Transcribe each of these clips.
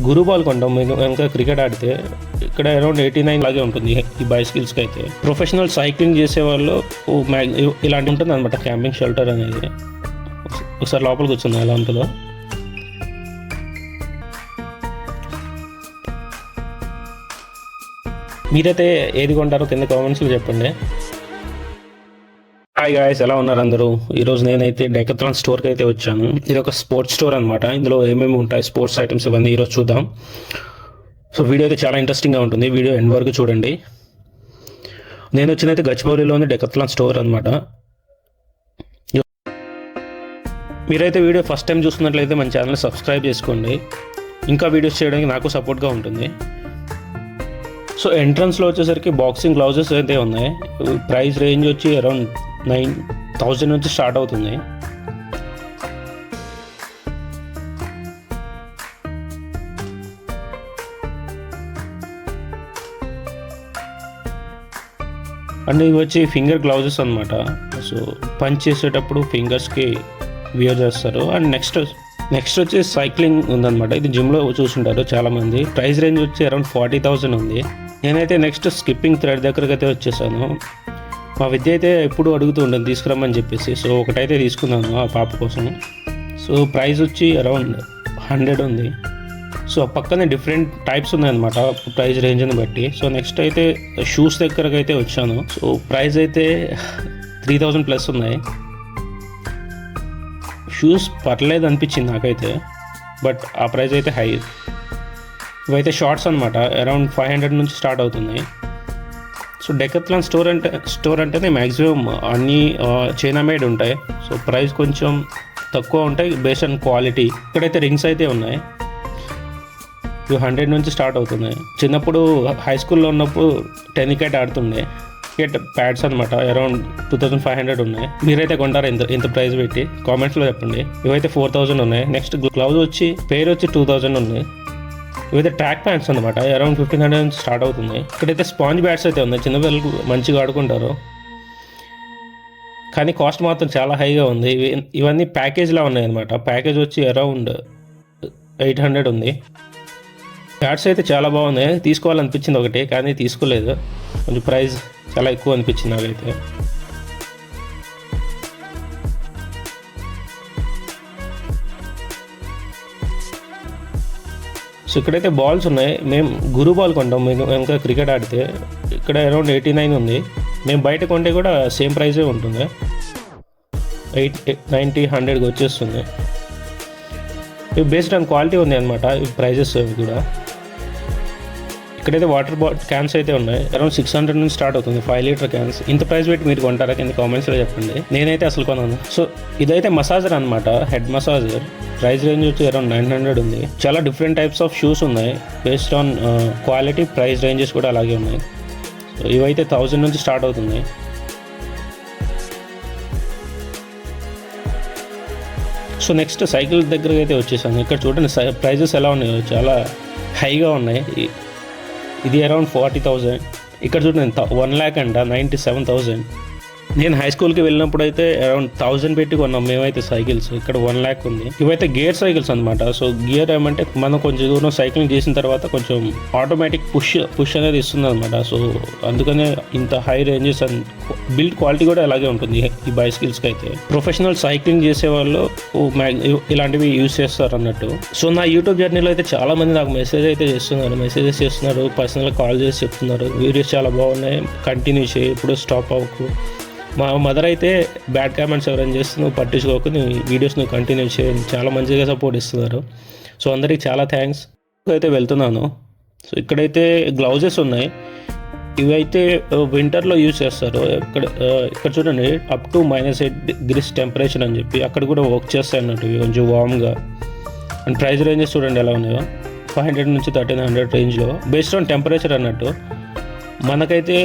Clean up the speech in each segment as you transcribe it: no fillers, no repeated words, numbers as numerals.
గురు ball కొంటాం మేము ఇంకా క్రికెట్ ఆడితే. ఇక్కడ అరౌండ్ 89 లాగే ఉంటుంది ఈ బైసికల్స్కి అయితే. ప్రొఫెషనల్ సైక్లింగ్ చేసే వాళ్ళు ఇలాంటి ఉంటుంది అనమాట క్యాంపింగ్ షెల్టర్ అనేది. ఒకసారి లోపలికి వచ్చింది ఎలా ఉంటుందో. మీరైతే ఏది కొంటారో కింద కామెంట్స్లో చెప్పండి. హాయ్ గాయ్స్, ఎలా ఉన్నారు అందరూ? ఈరోజు నేనైతే డెకథ్లాన్ స్టోర్కి అయితే వచ్చాను. ఇది ఒక స్పోర్ట్స్ స్టోర్ అనమాట. ఇందులో ఏమేమి ఉంటాయి స్పోర్ట్స్ ఐటమ్స్ ఇవన్నీ ఈరోజు చూద్దాం. సో వీడియో అయితే చాలా ఇంట్రెస్టింగ్గా ఉంటుంది. వీడియో ఎండ్ వరకు చూడండి. నేను వచ్చినైతే గచ్చిబౌలిలోని డెకథ్లాన్ స్టోర్ అనమాట. మీరైతే వీడియో ఫస్ట్ టైం చూస్తున్నట్లయితే మన ఛానల్ సబ్స్క్రైబ్ చేసుకోండి. ఇంకా వీడియోస్ చేయడానికి నాకు సపోర్ట్గా ఉంటుంది. సో ఎంట్రన్స్లో వచ్చేసరికి బాక్సింగ్ గ్లౌజెస్ అయితే ఉన్నాయి. ప్రైస్ రేంజ్ వచ్చి అరౌండ్ 9,000 నుంచి స్టార్ట్ అవుతుంది. అండ్ ఇవి వచ్చి ఫింగర్ గ్లౌజెస్ అనమాట. సో పంచ్ చేసేటప్పుడు ఫింగర్స్కి వియర్ చేస్తారు. అండ్ నెక్స్ట్ వచ్చి సైక్లింగ్ ఉందన్నమాట. ఇది జిమ్లో చూసుంటారు చాలామంది. ప్రైస్ రేంజ్ వచ్చి అరౌండ్ 40,000 ఉంది. నేనైతే నెక్స్ట్ స్కిప్పింగ్ థ్రెడ్ దగ్గరకు అయితే వచ్చేసాను. మా విద్య అయితే ఎప్పుడు అడుగుతూ ఉంటుంది తీసుకురమ్మని చెప్పేసి. సో ఒకటైతే తీసుకున్నాను ఆ పాప కోసం. సో ప్రైస్ వచ్చి అరౌండ్ 100 ఉంది. సో పక్కనే డిఫరెంట్ టైప్స్ ఉన్నాయన్నమాట ప్రైస్ రేంజ్ని బట్టి. సో నెక్స్ట్ అయితే షూస్ దగ్గరకు అయితే వచ్చాను. సో ప్రైస్ అయితే 3,000 ప్లస్ ఉన్నాయి. షూస్ పర్లేదు అనిపించింది నాకైతే, బట్ ఆ ప్రైస్ అయితే హై. ఇవైతే షార్ట్స్ అనమాట. అరౌండ్ 500 నుంచి స్టార్ట్ అవుతుంది. సో డెకథ్లాన్ స్టోర్ అంటేనే మ్యాక్సిమం అన్నీ చైనా మేడ్ ఉంటాయి. సో ప్రైస్ కొంచెం తక్కువ ఉంటాయి బేస్డ్ ఆన్ క్వాలిటీ. ఇక్కడైతే రింగ్స్ అయితే ఉన్నాయి. ఇవి 100 నుంచి స్టార్ట్ అవుతున్నాయి. చిన్నప్పుడు హై స్కూల్లో ఉన్నప్పుడు టెన్నికేట్ ఆడుతుండే. క్రికెట్ ప్యాడ్స్ అనమాట. అరౌండ్ 2,500 ఉన్నాయి. మీరైతే కొంటారా ఇంత ప్రైస్ పెట్టి? కామెంట్స్లో చెప్పండి. ఇవైతే 4,000 ఉన్నాయి. నెక్స్ట్ గ్లౌజ్ వచ్చి పేరు వచ్చి 2,000 ఉంది. ఇవైతే ట్రాక్ ప్యాంట్స్ అనమాట. అరౌండ్ 1,500 నుంచి స్టార్ట్ అవుతుంది. ఇక్కడైతే స్పాంజ్ బ్యాట్స్ అయితే ఉన్నాయి. చిన్నపిల్లలకు మంచిగా ఆడుకుంటారు, కానీ కాస్ట్ మాత్రం చాలా హైగా ఉంది. ఇవన్నీ ప్యాకేజ్లా ఉన్నాయి అనమాట. ప్యాకేజ్ వచ్చి అరౌండ్ 800 ఉంది. బ్యాట్స్ అయితే చాలా బాగున్నాయి. తీసుకోవాలనిపించింది ఒకటి, కానీ తీసుకోలేదు. కొంచెం ప్రైస్ చాలా ఎక్కువ అనిపించింది నాకైతే. సో ఇక్కడైతే బాల్స్ ఉన్నాయి. మేము గురు బాల్ కొంటాం మేము ఇంకా క్రికెట్ ఆడితే. ఇక్కడ అరౌండ్ 89 ఉంది. మేము బయట కొంటే కూడా సేమ్ ప్రైజే ఉంటుంది. 90, 100కి వచ్చేస్తుంది. ఇవి బేస్డ్ ఆన్ క్వాలిటీ ఉంది అనమాట ఈ ప్రైజెస్ అవి కూడా. ఇక్కడైతే వాటర్ క్యాన్స్ అయితే ఉన్నాయి. అరౌండ్ 600 నుంచి స్టార్ట్ అవుతుంది 5 లీటర్ క్యాన్స్. ఇంత ప్రైస్ పెట్టి మీరు కొంటారా కింద కామెంట్స్లో చెప్పండి. నేనైతే అసలు కొన్నాను. సో ఇదైతే మసాజర్ అనమాట, హెడ్ మసాజర్. ప్రైస్ రేంజ్ వచ్చి అరౌండ్ 900 ఉంది. చాలా డిఫరెంట్ టైప్స్ ఆఫ్ షూస్ ఉన్నాయి. Based on quality price ranges కూడా అలాగే ఉన్నాయి. సో ఇవైతే 1000 నుంచి స్టార్ట్ అవుతుంది. సో నెక్స్ట్ సైకిల్ దగ్గరకు అయితే వచ్చేసాను. ఇక్కడ చూడండి ప్రైజెస్ ఎలా ఉన్నాయో, చాలా హైగా ఉన్నాయి. ఇది అరౌండ్ 40,000. ఇక్కడ చూడండి 1,00,000 అంట, 97,000. నేను హై స్కూల్కి వెళ్ళినప్పుడు అయితే అరౌండ్ 1,000 పెట్టి కొన్నాం మేమైతే సైకిల్స్. ఇక్కడ 1,00,000 ఉంది. ఇవైతే గేర్ సైకిల్స్ అనమాట. సో గేర్ ఏమంటే మనం కొంచెం దూరం సైక్లింగ్ చేసిన తర్వాత కొంచెం ఆటోమేటిక్ పుష్ అనేది ఇస్తుంది అనమాట. సో అందుకనే ఇంత high ranges and build quality కూడా అలాగే ఉంటుంది ఈ బైసికల్స్కి అయితే. ప్రొఫెషనల్ సైక్లింగ్ చేసే వాళ్ళు ఇలాంటివి యూజ్ చేస్తారు అన్నట్టు. సో నా యూట్యూబ్ జర్నీలో అయితే చాలా మంది నాకు మెసేజెస్ చేస్తున్నారు, పర్సనల్గా కాల్ చేసి చెప్తున్నారు వీడియోస్ చాలా బాగున్నాయి, కంటిన్యూ చేయి, ఇప్పుడు స్టాప్ అవ్వకు. మా మదర్ అయితే బ్యాడ్ కామెంట్స్ ఎవరైనా చేస్తే నువ్వు పట్టించుకోకు, నీ వీడియోస్ నువ్వు కంటిన్యూ చేయండి, చాలా మంచిగా సపోర్ట్ ఇస్తున్నారు. సో అందరికి చాలా థ్యాంక్స్. అయితే వెళ్తున్నాను. సో ఇక్కడైతే గ్లౌజెస్ ఉన్నాయి. ఇవైతే వింటర్లో యూజ్ చేస్తారు. ఇక్కడ చూడండి అప్ టు -8 టెంపరేచర్ అని చెప్పి అక్కడ కూడా వర్క్ చేస్తాయి అన్నట్టు, కొంచెం వామ్గా. అండ్ ప్రైస్ రేంజెస్ చూడండి ఎలా ఉన్నాయో. 500 నుంచి 1,300 రేంజ్లో బేస్డ్ ఆన్ టెంపరేచర్ అన్నట్టు. మనకైతే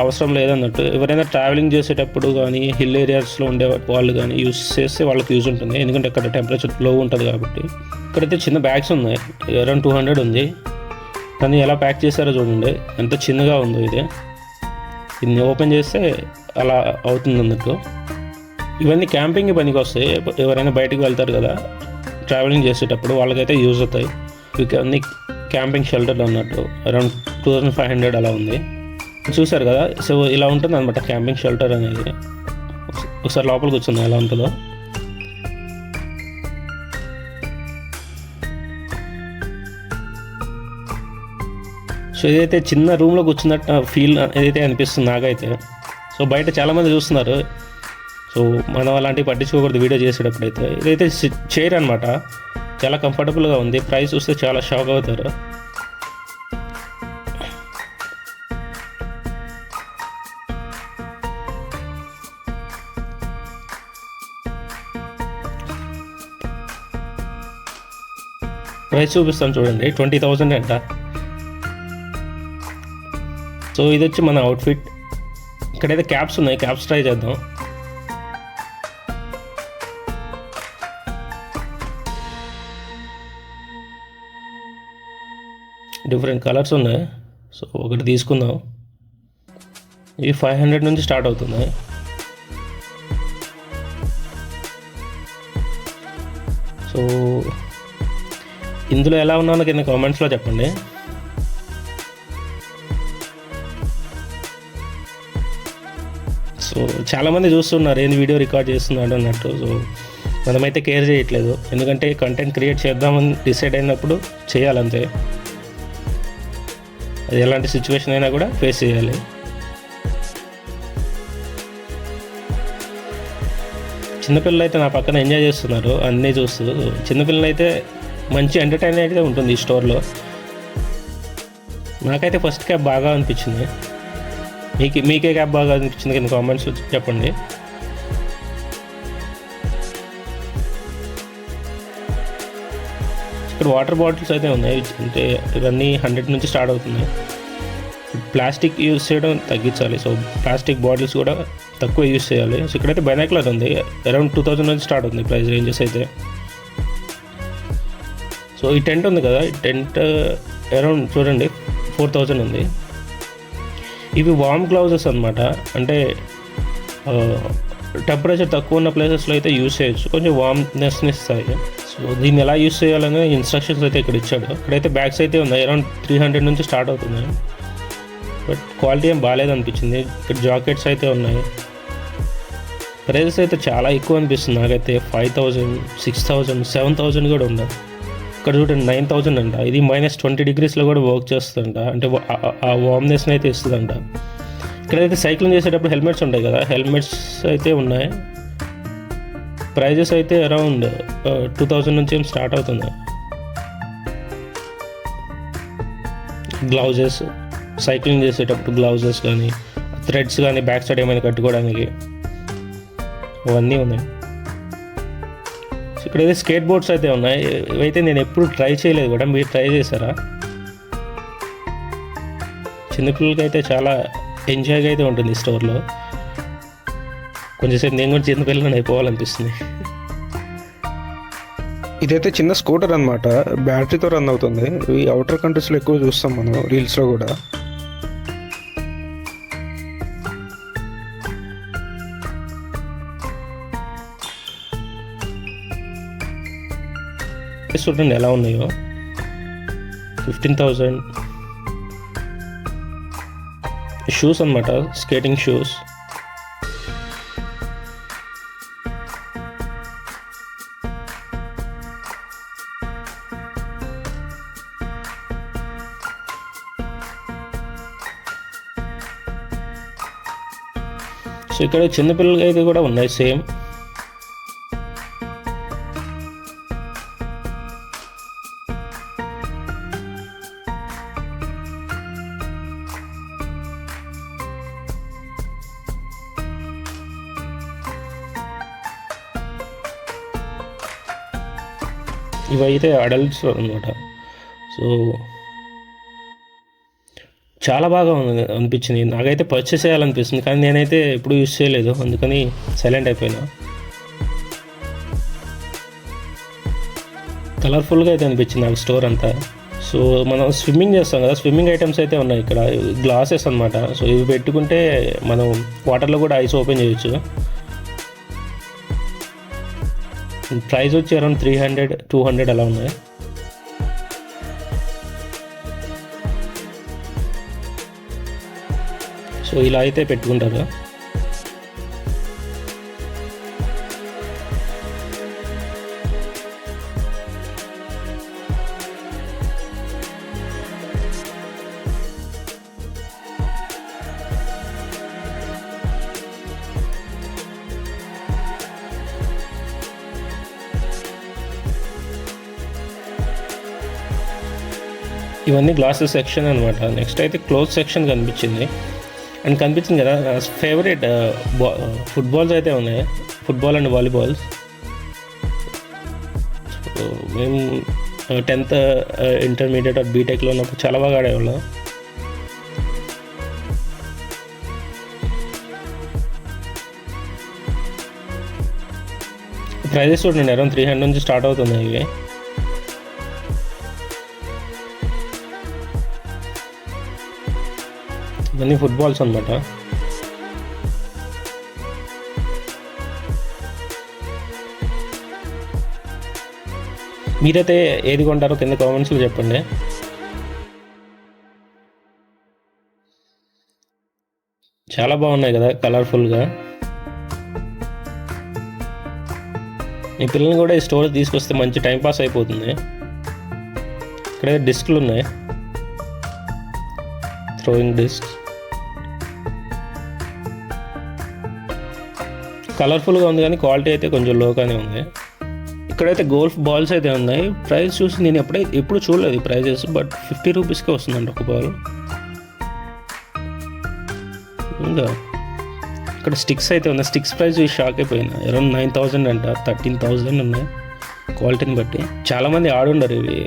అవసరం లేదన్నట్టు. ఎవరైనా ట్రావెలింగ్ చేసేటప్పుడు కానీ హిల్ ఏరియాస్లో ఉండే వాళ్ళు కానీ యూజ్ చేస్తే వాళ్ళకి యూజ్ ఉంటుంది, ఎందుకంటే అక్కడ టెంపరేచర్ లో ఉంటుంది కాబట్టి. ఇక్కడైతే చిన్న బ్యాగ్స్ ఉన్నాయి. అరౌండ్ 200 ఉంది. కానీ ఎలా ప్యాక్ చేశారో చూడండి, ఎంత చిన్నగా ఉందో ఇది. దీన్ని ఓపెన్ చేస్తే అలా అవుతుంది అన్నట్టు. ఇవన్నీ క్యాంపింగ్ పనికి వస్తాయి. ఎవరైనా బయటకు వెళ్తారు కదా ట్రావెలింగ్ చేసేటప్పుడు, వాళ్ళకైతే యూజ్ అవుతాయి. అన్ని క్యాంపింగ్ షెల్టర్లు అన్నట్టు అరౌండ్ 2500 అలా ఉంది. చూసారు కదా, సో ఇలా ఉంటుంది అనమాట క్యాంపింగ్ షెల్టర్ అనేది. ఒకసారి లోపలికి కూర్చుందాం ఎలా ఉంటుందో. సో ఇదైతే చిన్న రూమ్లో కూర్చున్నట్టు ఫీల్ ఏదైతే అనిపిస్తుంది నాకైతే. సో బయట చాలామంది చూస్తున్నారు, సో మనం అలాంటివి పట్టించుకోకూడదు వీడియో చేసేటప్పుడు. అయితే ఇదైతే చైర్ అనమాట, చాలా కంఫర్టబుల్గా ఉంది. ప్రైస్ చూస్తే చాలా షాక్ అవుతారు. ప్రైస్ చూపిస్తాను చూడండి, 20,000 అంట. సో ఇది వచ్చి మన అవుట్ఫిట్. ఇక్కడైతే క్యాప్స్ ఉన్నాయి, క్యాప్స్ ట్రై చేద్దాం. డిఫరెంట్ కలర్స్ ఉన్నాయి, సో ఒకటి తీసుకుందాం. ఇవి 500 నుంచి స్టార్ట్ అవుతున్నాయి. సో ఇందులో ఎలా ఉన్నానో కింద కామెంట్స్లో చెప్పండి. సో చాలామంది చూస్తున్నారు ఏంది వీడియో రికార్డ్ చేస్తున్నాడు అన్నట్టు. సో మనమైతే కేర్ చేయట్లేదు, ఎందుకంటే కంటెంట్ క్రియేట్ చేద్దామని డిసైడ్ అయినప్పుడు చేయాలంతే. అది ఎలాంటి సిచ్యువేషన్ అయినా కూడా ఫేస్ చేయాలి. చిన్నపిల్లలు అయితే నా పక్కన ఎంజాయ్ చేస్తున్నారు అన్నీ చూస్తూ. చిన్నపిల్లలు అయితే మంచి ఎంటర్టైన్ అయితే ఉంటుంది ఈ స్టోర్లో. నాకైతే ఫస్ట్ క్యాబ్ బాగా అనిపించింది. మీకే క్యాబ్ బాగా అనిపించింది కింద కామెంట్స్ చెప్పండి. ఇక్కడ వాటర్ బాటిల్స్ అయితే ఉన్నాయి, అంటే ఇవన్నీ 100 నుంచి స్టార్ట్ అవుతున్నాయి. ప్లాస్టిక్ యూజ్ చేయడం తగ్గించాలి, సో ప్లాస్టిక్ బాటిల్స్ కూడా తక్కువ యూజ్ చేయాలి. సో ఇక్కడైతే బైనాక్యులర్ ఉంది, అరౌండ్ 2000 నుంచి స్టార్ట్ అవుతుంది ప్రైస్ రేంజెస్ అయితే. సో ఈ టెంట్ ఉంది కదా, ఈ టెంట్ అరౌండ్ చూడండి 4000 ఉంది. ఇవి వార్మ్ గ్లౌజెస్ అనమాట, అంటే టెంపరేచర్ తక్కువ ఉన్న ప్లేసెస్లో అయితే యూజ్ చేయొచ్చు, కొంచెం వార్మ్నెస్ని ఇస్తాయి. సో దీన్ని ఎలా యూజ్ చేయాలనే ఇన్స్ట్రక్షన్స్ అయితే ఇక్కడ ఇచ్చాడు. ఇక్కడైతే బ్యాగ్స్ అయితే ఉన్నాయి, అరౌండ్ 300 నుంచి స్టార్ట్ అవుతున్నాయి. బట్ క్వాలిటీ ఏం బాగాలేదనిపించింది. ఇక్కడ జాకెట్స్ అయితే ఉన్నాయి. ప్రైజెస్ అయితే చాలా ఎక్కువ అనిపిస్తుంది నాకైతే. 5000, 6000, 7000 కూడా ఉన్నాయి. ఇక్కడ చూడండి 9000 అంట. ఇది -20 degreesలో కూడా వర్క్ చేస్తుందంట, అంటే ఆ వార్మ్నెస్ని అయితే ఇస్తుందంట. ఇక్కడైతే సైక్లింగ్ చేసేటప్పుడు హెల్మెట్స్ ఉంటాయి కదా, హెల్మెట్స్ అయితే ఉన్నాయి. ప్రైజెస్ అయితే అరౌండ్ 2000 నుంచి ఏం స్టార్ట్ అవుతుంది. గ్లౌజెస్, సైక్లింగ్ చేసేటప్పుడు గ్లౌజెస్ కానీ, థ్రెడ్స్ కానీ బ్యాక్ సైడ్ ఏమైనా కట్టుకోవడానికి అవన్నీ ఉన్నాయి. ఇక్కడైతే స్కేట్ బోర్డ్స్ అయితే ఉన్నాయి. ఇవైతే నేను ఎప్పుడు ట్రై చేయలేదు కూడా, మీరు ట్రై చేశారా? చిన్నపిల్లలకి అయితే చాలా ఎంజాయ్గా అయితే ఉంటుంది ఈ స్టోర్లో. కొంచెంసేపు నేను కూడా చిన్నపిల్లలని అయిపోవాలనిపిస్తుంది. ఇదైతే చిన్న స్కూటర్ అనమాట, బ్యాటరీతో రన్ అవుతుంది. ఈ అవుటర్ కంట్రీస్లో ఎక్కువ చూస్తాం మనం, రీల్స్లో కూడా. చూడండి ఎలా ఉన్నాయో. 15,000 షూస్ అనమాట, స్కేటింగ్ షూస్. సో ఇక్కడ చిన్నపిల్లలకి అయితే కూడా ఉన్నాయి సేమ్. ఇవైతే అడల్ట్స్ అనమాట. సో చాలా బాగా అనిపించింది నాకైతే, పర్చేస్ చేయాలనిపిస్తుంది, కానీ నేనైతే ఎప్పుడు యూజ్ చేయలేదు, అందుకని సైలెంట్ అయిపోయినా. కలర్ఫుల్గా అయితే అనిపించింది నాకు స్టోర్ అంతా. సో మనం స్విమ్మింగ్ చేస్తాం కదా, స్విమ్మింగ్ ఐటమ్స్ అయితే ఉన్నాయి ఇక్కడ. గ్లాసెస్ అనమాట, సో ఇవి పెట్టుకుంటే మనం వాటర్లో కూడా ఐస్ ఓపెన్ చేయొచ్చు. ప్రైస్ వచ్చి అరౌండ్ 300, 200 అలా ఉన్నాయి. సో ఇలా అయితే పెట్టుకుంటారు. ఇవన్నీ గ్లాసెస్ సెక్షన్ అనమాట. నెక్స్ట్ అయితే క్లోత్ సెక్షన్ కనిపించింది కదా, ఫేవరెట్ ఫుట్బాల్స్ అయితే ఉన్నాయి, ఫుట్బాల్ అండ్ వాలీబాల్స్. సో మేము 10th ఇంటర్మీడియట్ బీటెక్లో ఉన్నప్పుడు చాలా బాగా ఆడేవాళ్ళం. ప్రైజెస్ చూడండి, అరౌండ్ 300 నుంచి స్టార్ట్ అవుతున్నాయి ఇవి. ఇవన్నీ ఫుట్బాల్స్ అనమాట. మీరైతే ఏది కొంటారో కింద కామెంట్స్లో చెప్పండి. చాలా బాగున్నాయి కదా కలర్ఫుల్గా. మీ పిల్లల్ని కూడా ఈ స్టోర్ తీసుకొస్తే మంచి టైంపాస్ అయిపోతుంది. ఇక్కడ డిస్క్లు ఉన్నాయి, థ్రోయింగ్ డిస్క్. కలర్ఫుల్గా ఉంది కానీ క్వాలిటీ అయితే కొంచెం లోగానే ఉంది. ఇక్కడైతే గోల్ఫ్ బాల్స్ అయితే ఉన్నాయి. ప్రైస్ చూసి నేను ఎప్పుడు చూడలేదు ప్రైజెస్, బట్ 50 రూపీస్కే వస్తుందండి ఒక బాల్. ఇంకా ఇక్కడ స్టిక్స్ అయితే ఉన్నాయి. స్టిక్స్ ప్రైస్ షాక్ అయిపోయింది, అరౌండ్ 9,000 అంట, 13,000 ఉన్నాయి క్వాలిటీని బట్టి. చాలామంది ఆడుండరు ఇవి.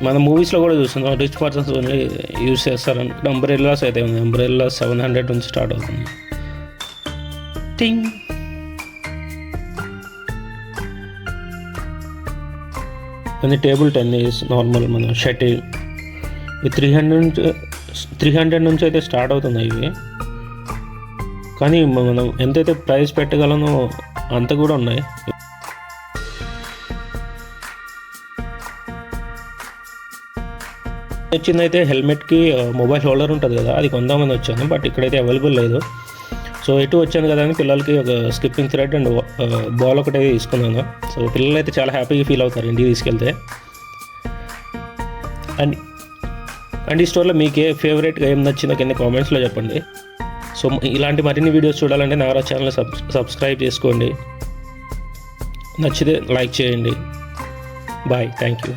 మన మూవీస్లో కూడా చూస్తున్నాం, రిచ్ పర్సన్స్ ఓన్లీ యూజ్ చేస్తారని. అంబ్రెల్లాస్ అయితే ఉంది, అంబ్రెల్లా 700 నుంచి స్టార్ట్ అవుతుంది. టింగ్. అది టేబుల్ టెన్నిస్, నార్మల్ మన షటిల్. ఇవి 300 నుంచి అయితే స్టార్ట్ అవుతున్నాయి ఇవి. కానీ మనం ఎంతైతే ప్రైస్ పెట్టగలనో అంత కూడా ఉన్నాయి. వచ్చిందైతే హెల్మెట్కి మొబైల్ హోల్డర్ ఉంటుంది కదా, అది కొందామని వచ్చాను, బట్ ఇక్కడైతే అవైలబుల్ లేదు. సో ఎటు వచ్చాను కదా అని పిల్లలకి ఒక స్కిప్పింగ్ థ్రెడ్ అండ్ బాల్ ఒకటే తీసుకున్నాను. సో పిల్లలు అయితే చాలా హ్యాపీగా ఫీల్ అవుతారు ఇంటికి తీసుకెళ్తే. అండ్ ఈ స్టోర్లో మీకే ఫేవరెట్గా ఏం నచ్చిందో కింద కామెంట్స్లో చెప్పండి. సో ఇలాంటి మరిన్ని వీడియోస్ చూడాలంటే నాగరాజ్ ఛానల్ సబ్స్క్రైబ్ చేసుకోండి, నచ్చితే లైక్ చేయండి. Bye, thank you.